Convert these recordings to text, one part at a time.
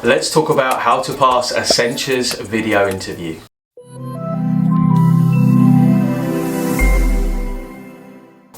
Let's talk about how to pass Accenture's video interview.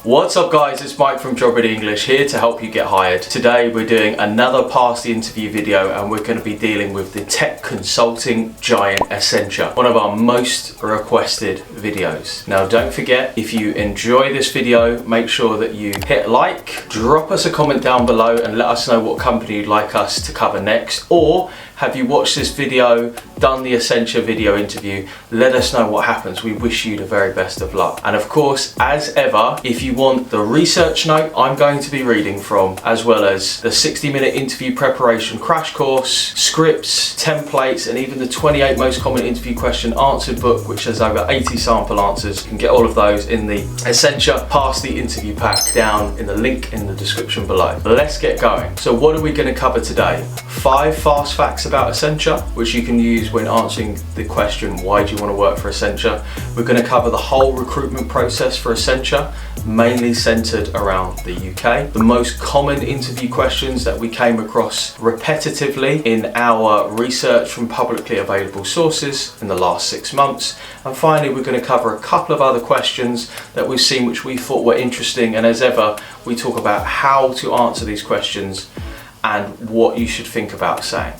What's up guys, it's Mike from Job Ready English here to help you get hired. Today we're doing another Pass the Interview video and we're going to be dealing with the tech consulting giant Accenture, one of our most requested videos. Now don't forget, if you enjoy this video, make sure that you hit like, drop us a comment down below and let us know what company you'd like us to cover next, or have you watched this video, done the Accenture video interview? Let us know what happens. We wish you the very best of luck. And of course, as ever, if you want the research note I'm going to be reading from, as well as the 60-minute interview preparation crash course, scripts, templates, and even the 28 most common interview question answered book, which has over 80 sample answers, you can get all of those in the Accenture Pass the Interview pack down in the link in the description below. But let's get going. So what are we going to cover today? 5 fast facts about Accenture, which you can use when answering the question, why do you want to work for Accenture? We're going to cover the whole recruitment process for Accenture, mainly centered around the UK. The most common interview questions that we came across repetitively in our research from publicly available sources in the last 6 months. And finally, we're going to cover a couple of other questions that we've seen which we thought were interesting. And as ever, we talk about how to answer these questions and what you should think about saying.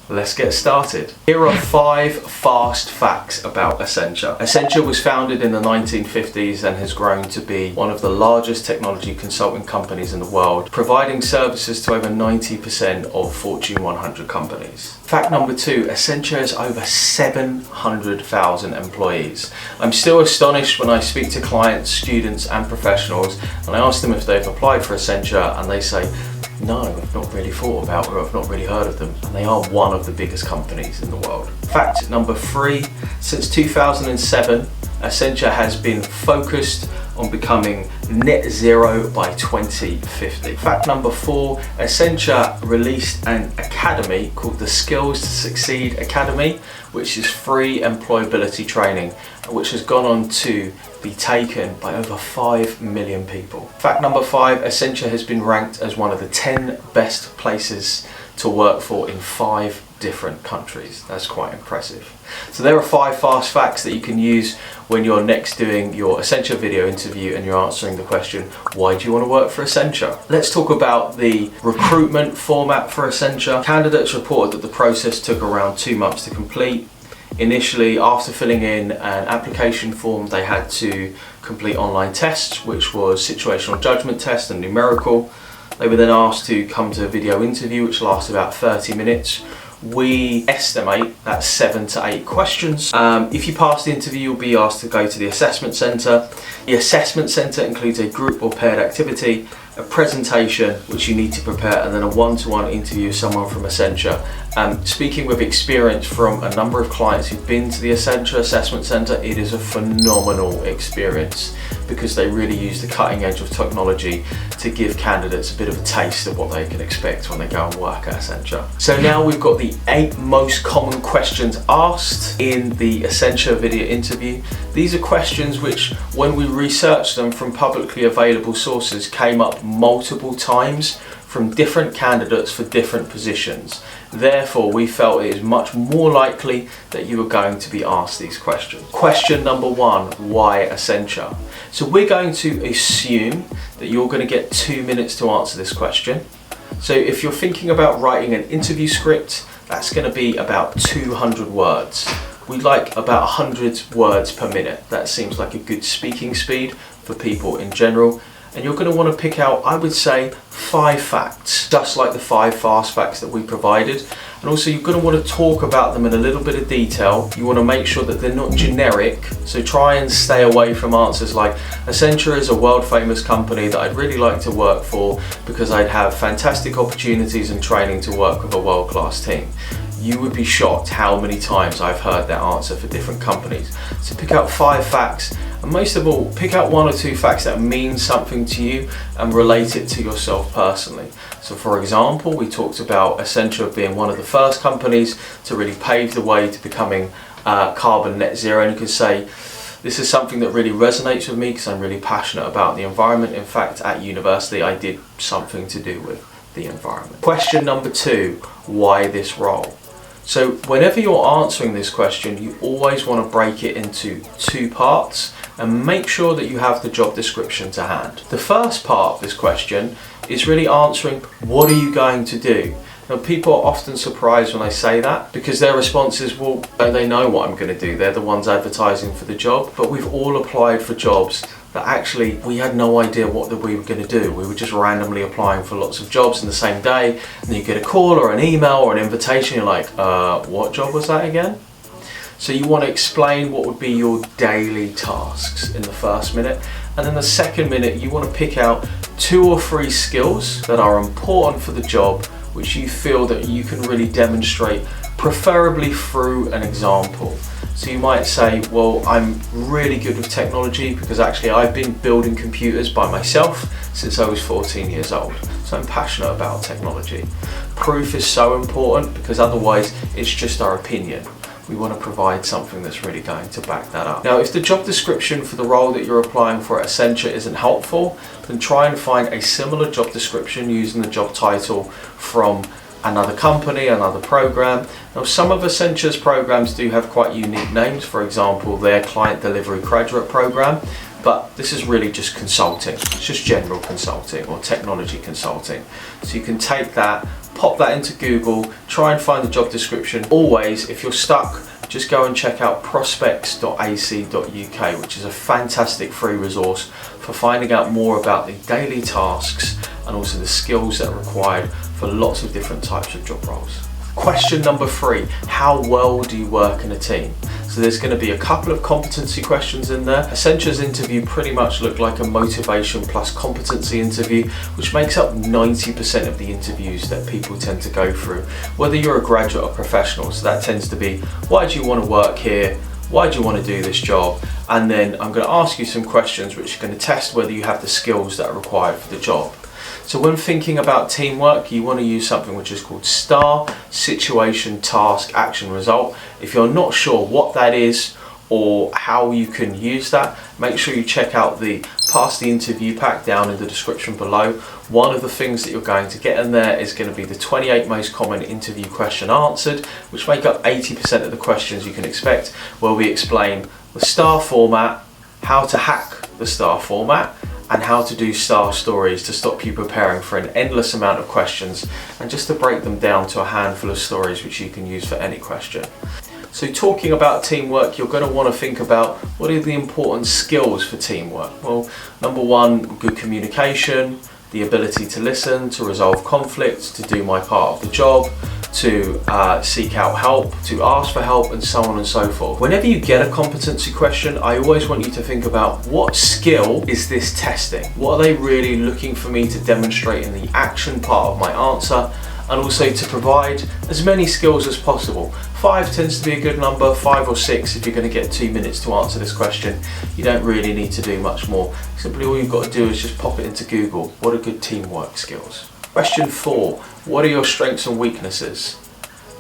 Let's get started. Here are 5 fast facts about Accenture. Accenture was founded in the 1950s and has grown to be one of the largest technology consulting companies in the world, providing services to over 90% of Fortune 100 companies. Fact number 2, Accenture has over 700,000 employees. I'm still astonished when I speak to clients, students and professionals and I ask them if they've applied for Accenture and they say, no, I've not really thought about or I've not really heard of them. And they are one of the biggest companies in the world. Fact number 3, since 2007, Accenture has been focused on becoming net zero by 2050. Fact number 4, Accenture released an academy called the Skills to Succeed Academy, which is free employability training, which has gone on to be taken by over 5 million people. Fact number 5, Accenture has been ranked as one of the 10 best places to work for in 5 different countries. That's quite impressive. So there are 5 fast facts that you can use when you're next doing your Accenture video interview and you're answering the question, why do you want to work for Accenture? Let's talk about the recruitment format for Accenture. Candidates reported that the process took around 2 months to complete. Initially, after filling in an application form, they had to complete online tests, which was situational judgment test and numerical. They were then asked to come to a video interview, which lasts about 30 minutes. We estimate that's 7 to 8 questions. If you pass the interview, you'll be asked to go to the assessment centre. The assessment centre includes a group or paired activity, a presentation which you need to prepare, and then a one-to-one interview with someone from Accenture. Speaking with experience from a number of clients who've been to the Accenture Assessment Centre, it is a phenomenal experience because they really use the cutting edge of technology to give candidates a bit of a taste of what they can expect when they go and work at Accenture. So now we've got the 8 most common questions asked in the Accenture video interview. These are questions which, when we researched them from publicly available sources, came up multiple times from different candidates for different positions. Therefore, we felt it is much more likely that you are going to be asked these questions. Question number 1, why Accenture? So we're going to assume that you're going to get 2 minutes to answer this question. So if you're thinking about writing an interview script, that's going to be about 200 words. We'd like about 100 words per minute. That seems like a good speaking speed for people in general. And you're going to want to pick out, I would say, 5 facts, just like the 5 fast facts that we provided. And also you're going to want to talk about them in a little bit of detail. You want to make sure that they're not generic, so try and stay away from answers like, Accenture is a world famous company that I'd really like to work for because I'd have fantastic opportunities and training to work with a world-class team. You would be shocked how many times I've heard that answer for different companies. So pick out 5 facts, and most of all, pick out 1 or 2 facts that mean something to you and relate it to yourself personally. So for example, we talked about Accenture being one of the first companies to really pave the way to becoming carbon net zero, and you could say, this is something that really resonates with me because I'm really passionate about the environment. In fact, at university I did something to do with the environment. Question number 2, why this role? So whenever you're answering this question, you always want to break it into 2 parts and make sure that you have the job description to hand. The first part of this question is really answering, what are you going to do? Now, people are often surprised when I say that because their response is, well, they know what I'm going to do. They're the ones advertising for the job, but we've all applied for jobs that actually we had no idea what we were going to do. We were just randomly applying for lots of jobs in the same day, and then you get a call or an email or an invitation. You're like, what job was that again? So you want to explain what would be your daily tasks in the first minute, and then the second minute you want to pick out 2 or 3 skills that are important for the job, which you feel that you can really demonstrate, preferably through an example. So you might say, well, I'm really good with technology because actually I've been building computers by myself since I was 14 years old. So I'm passionate about technology. Proof is so important because otherwise it's just our opinion. We want to provide something that's really going to back that up. Now, if the job description for the role that you're applying for at Accenture isn't helpful, then try and find a similar job description using the job title from another company, another program. Now, some of Accenture's programs do have quite unique names. For example, their client delivery graduate program, but this is really just consulting. It's just general consulting or technology consulting. So you can take that, pop that into Google, try and find the job description. Always, if you're stuck, just go and check out prospects.ac.uk, which is a fantastic free resource for finding out more about the daily tasks and also the skills that are required for lots of different types of job roles. Question number 3, how well do you work in a team? So there's going to be a couple of competency questions in there. Accenture's interview pretty much looked like a motivation plus competency interview, which makes up 90% of the interviews that people tend to go through, whether you're a graduate or professional. So that tends to be, why do you want to work here? Why do you want to do this job? And then I'm going to ask you some questions which are going to test whether you have the skills that are required for the job. So when thinking about teamwork, you want to use something which is called STAR, situation, task, action, result. If you're not sure what that is or how you can use that, make sure you check out the Pass the Interview pack down in the description below. One of the things that you're going to get in there is going to be the 28 most common interview question answered, which make up 80% of the questions you can expect, where we explain the STAR format, how to hack the STAR format, and how to do STAR stories to stop you preparing for an endless amount of questions, and just to break them down to a handful of stories which you can use for any question. So talking about teamwork, you're going to want to think about what are the important skills for teamwork. Well, number 1, good communication, the ability to listen, to resolve conflict, to do my part of the job, to seek out help, to ask for help, and so on and so forth. Whenever you get a competency question, I always want you to think about, what skill is this testing? What are they really looking for me to demonstrate in the action part of my answer? And also to provide as many skills as possible. 5 tends to be a good number, 5 or 6 if you're going to get 2 minutes to answer this question. You don't really need to do much more. Simply all you've got to do is just pop it into Google. What are good teamwork skills? Question 4, what are your strengths and weaknesses?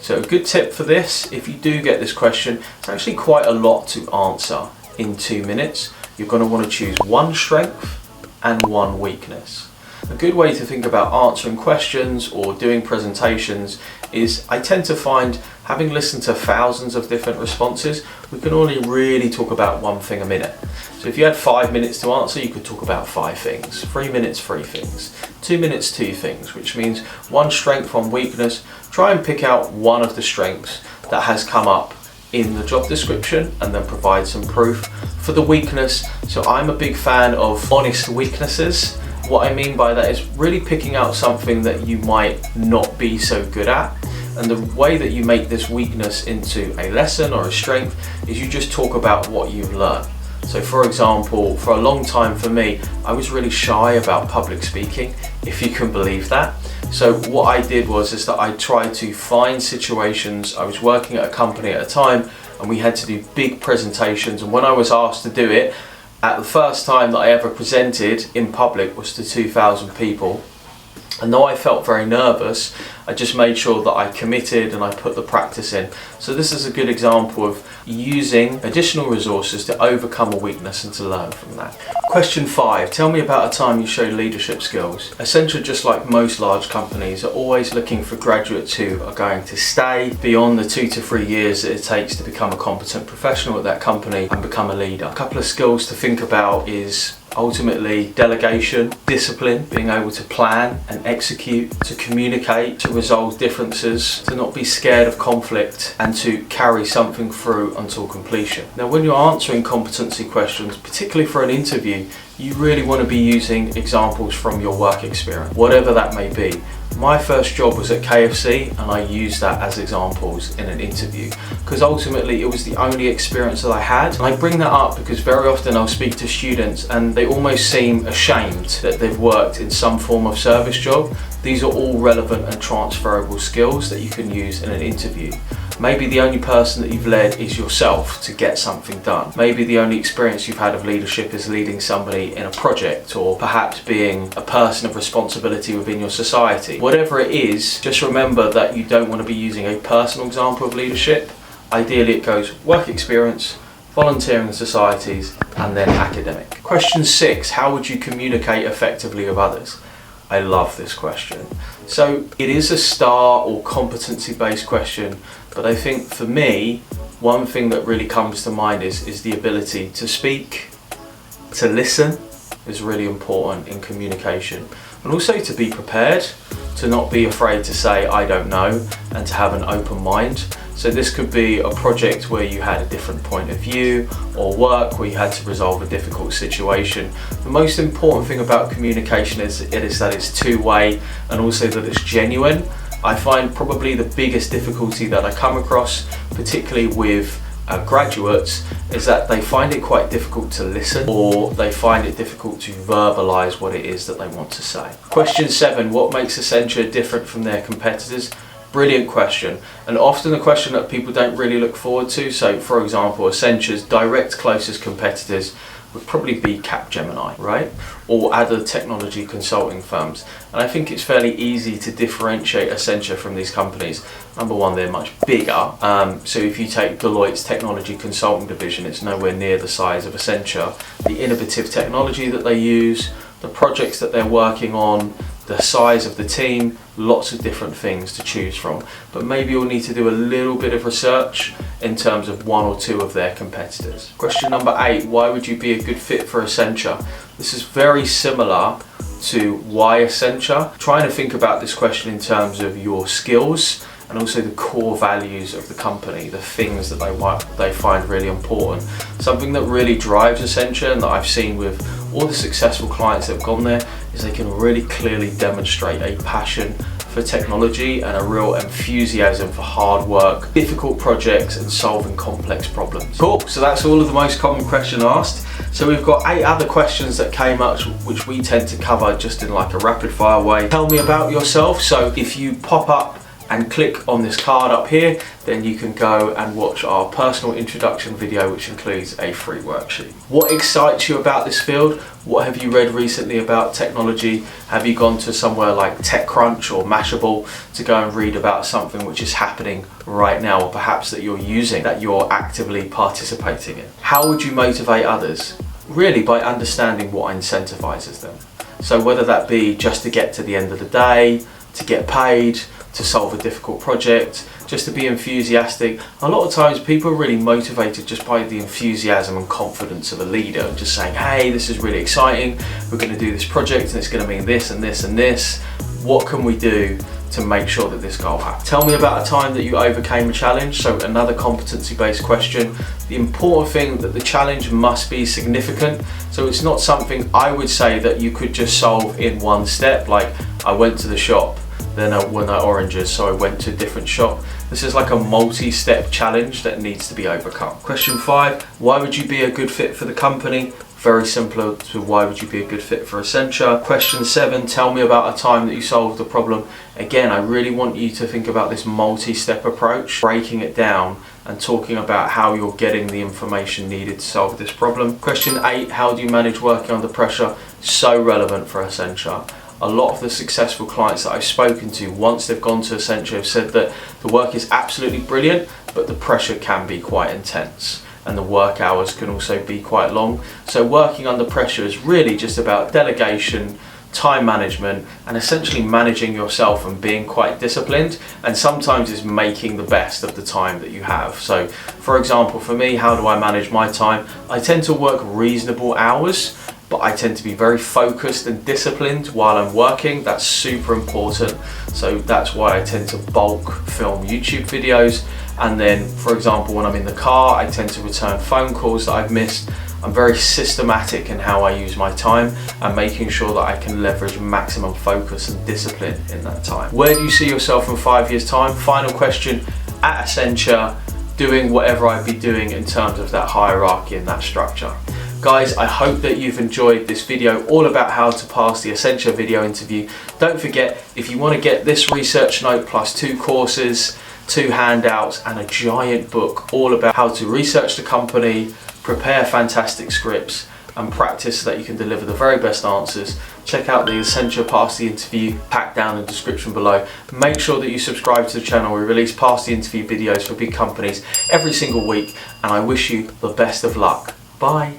So a good tip for this, if you do get this question, it's actually quite a lot to answer in 2 minutes. You're going to want to choose 1 strength and 1 weakness. A good way to think about answering questions or doing presentations is, I tend to find, having listened to thousands of different responses, we can only really talk about 1 thing a minute. So if you had 5 minutes to answer, you could talk about 5 things, 3 minutes, 3 things, 2 minutes, 2 things, which means 1 strength, 1 weakness. Try and pick out one of the strengths that has come up in the job description and then provide some proof for the weakness. So I'm a big fan of honest weaknesses. What I mean by that is really picking out something that you might not be so good at, and the way that you make this weakness into a lesson or a strength is you just talk about what you've learned. So for example, for a long time for me, I was really shy about public speaking, if you can believe that. So what I did is that I tried to find situations. I was working at a company at a time and we had to do big presentations, and when I was asked to do it, at the first time that I ever presented in public was to 2,000 people, And though I felt very nervous, I just made sure that I committed and I put the practice in. So this is a good example of using additional resources to overcome a weakness and to learn from that. Question 5, tell me about a time you showed leadership skills. Accenture, just like most large companies, are always looking for graduates who are going to stay beyond the 2 to 3 years that it takes to become a competent professional at that company and become a leader. A couple of skills to think about is ultimately delegation, discipline, being able to plan and execute, to communicate, to resolve differences, to not be scared of conflict, and to carry something through until completion. Now, when you're answering competency questions, particularly for an interview, you really want to be using examples from your work experience, whatever that may be. My first job was at KFC and I used that as examples in an interview because ultimately it was the only experience that I had. And I bring that up because very often I'll speak to students and they almost seem ashamed that they've worked in some form of service job. These are all relevant and transferable skills that you can use in an interview. Maybe the only person that you've led is yourself to get something done. Maybe the only experience you've had of leadership is leading somebody in a project, or perhaps being a person of responsibility within your society. Whatever it is, just remember that you don't want to be using a personal example of leadership. Ideally it goes work experience, volunteering in societies, and then academic. Question 6, how would you communicate effectively with others? I love this question. So it is a STAR or competency based question, but I think for me, one thing that really comes to mind is the ability to speak, to listen is really important in communication, and also to be prepared, to not be afraid to say I don't know, and to have an open mind. So this could be a project where you had a different point of view, or work where you had to resolve a difficult situation. The most important thing about communication is that it's two-way and also that it's genuine. I find probably the biggest difficulty that I come across, particularly with graduates, is that they find it quite difficult to listen, or they find it difficult to verbalize what it is that they want to say. Question 7, what makes Accenture different from their competitors? Brilliant question, and often a question that people don't really look forward to. So for example, Accenture's direct closest competitors would probably be Capgemini, right? Or other technology consulting firms. And I think it's fairly easy to differentiate Accenture from these companies. Number one, they're much bigger. So if you take Deloitte's technology consulting division, it's nowhere near the size of Accenture. The innovative technology that they use, the projects that they're working on, the size of the team, lots of different things to choose from. But maybe you'll need to do a little bit of research in terms of one or two of their competitors. Question number 8, why would you be a good fit for Accenture? This is very similar to why Accenture. Trying to think about this question in terms of your skills and also the core values of the company, the things that they find really important. Something that really drives Accenture and that I've seen with all the successful clients that have gone there is they can really clearly demonstrate a passion for technology and a real enthusiasm for hard work, difficult projects and solving complex problems. Cool, so that's all of the most common questions asked. So we've got 8 other questions that came up which we tend to cover just in like a rapid fire way. Tell me about yourself. So if you pop up and click on this card up here, then you can go and watch our personal introduction video, which includes a free worksheet. What excites you about this field? What have you read recently about technology? Have you gone to somewhere like TechCrunch or Mashable to go and read about something which is happening right now, or perhaps that you're using, that you're actively participating in? How would you motivate others? Really by understanding what incentivizes them. So whether that be just to get to the end of the day, to get paid, to solve a difficult project, just to be enthusiastic. A lot of times people are really motivated just by the enthusiasm and confidence of a leader, just saying, hey, this is really exciting, we're going to do this project and it's going to mean this and this and this. What can we do to make sure that this goal happens? Tell me about a time that you overcame a challenge. So another competency-based question. The important thing that the challenge must be significant. So it's not something I would say that you could just solve in one step, like I went to the shop, then I went out oranges, so I went to a different shop. This is like a multi-step challenge that needs to be overcome. Question 5, why would you be a good fit for the company? Very similar to why would you be a good fit for Accenture. Question 7, tell me about a time that you solved a problem. Again, I really want you to think about this multi-step approach, breaking it down and talking about how you're getting the information needed to solve this problem. Question 8, how do you manage working under pressure? So relevant for Accenture. a lot of the successful clients that I've spoken to, once they've gone to Accenture, have said that the work is absolutely brilliant, but the pressure can be quite intense and the work hours can also be quite long. So working under pressure is really just about delegation, time management, and essentially managing yourself and being quite disciplined, and sometimes is making the best of the time that you have. So for example, for me, how do I manage my time? I tend to work reasonable hours, but I tend to be very focused and disciplined while I'm working. That's super important. So that's why I tend to bulk film YouTube videos. And then, for example, when I'm in the car, I tend to return phone calls that I've missed. I'm very systematic in how I use my time and making sure that I can leverage maximum focus and discipline in that time. Where do you see yourself in 5 years' time? Final question, at Accenture, doing whatever I'd be doing in terms of that hierarchy and that structure. Guys, I hope that you've enjoyed this video all about how to pass the Accenture video interview. Don't forget, if you want to get this research note plus 2 courses, 2 handouts and a giant book all about how to research the company, prepare fantastic scripts and practice so that you can deliver the very best answers, check out the Accenture Pass the Interview pack down in the description below. Make sure that you subscribe to the channel. We release Pass the Interview videos for big companies every single week, and I wish you the best of luck. Bye.